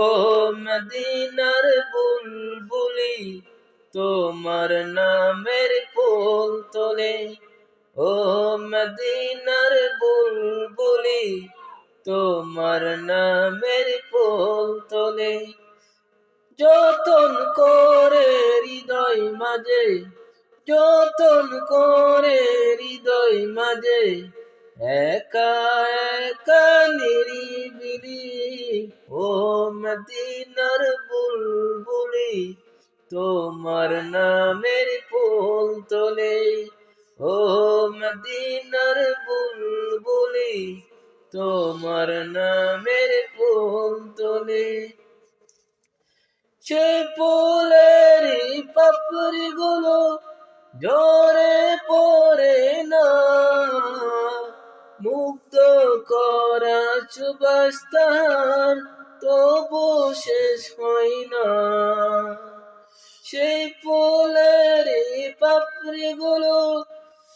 ও মদিনার বুলবুলি তোমার নামের ফুল তোলে। ও মদিনার বুলবুলি তোমার নামের ফুল তোলে। যতন করে হৃদয় মাঝে, যতন করে হৃদয় মাঝে, একা একা নিরিবিলি। ও মদিনার বুলবুলি তোমার নামের ফুল তোলে। ও মদিনার বুলবুলি তোমার নামের ফুল তোলে। সে ফুলেরই পাপড়ি গুলো ঝরে পড়ে না, মুগ্ধ করা সুবাস তাহার তবু শেষ হয় না। সেই ফুলেরই পাপড়ি গুলো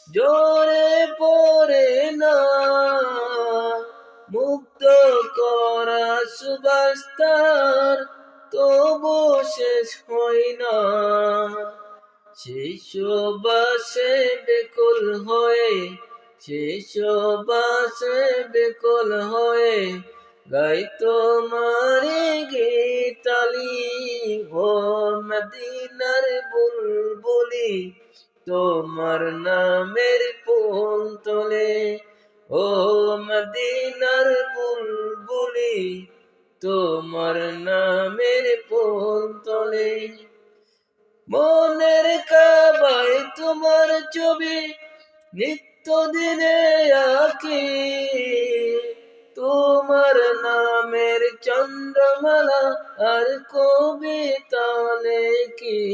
ঝরে পড়ে না, মুগ্ধ করা সুবাস তাহার তবু শেষ হয় না। সেই সুবাসে বেকুল হয়ে, সেই সুবাসে বেকুল হয়ে গাই তোমারি গীতালি। ও মদিনার বুলবুলি তোমার নামের ফুল তোলে। ও মদিনার বুলবুলি তোমার নামের ফুল তোলে। মনের কাবায় তোমার ছবি নিত্য দিনে আঁকি, তোমার নামের চন্দ্রমালা আর কবিতা লেখি।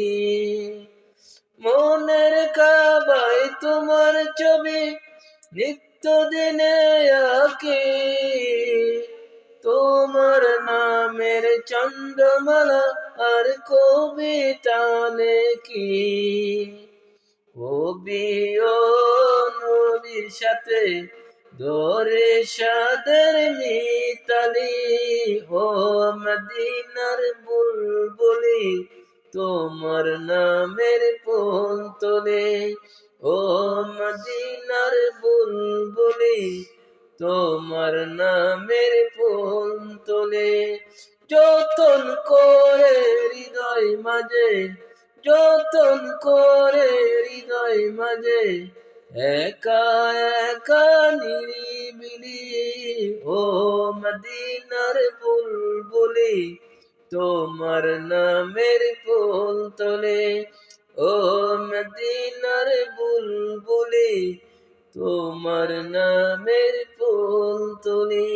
মনের কাবায় তোমার ছবি নিত্য দিনে আঁকি, তোমার নামের চন্দ্রমালা আর কবিতা লেখি। কবি ও নবীর সাথে ধরে সাদের মিতালি। ও মদিনার বুলবুলি তোমার নামের ফুল তোলে। ও মদিনার বুলবুলি তোমার নামের ফুল তোলে। যতন করে হৃদয় মাঝে, যতন করে হৃদয় মাঝে, একা একা নিরিবিলি। ও মদিনার বুলবুলি তোমার নামের ফুল তোলে। ও মদিনার বুলবুলি তোমার নামের ফুল তোলে।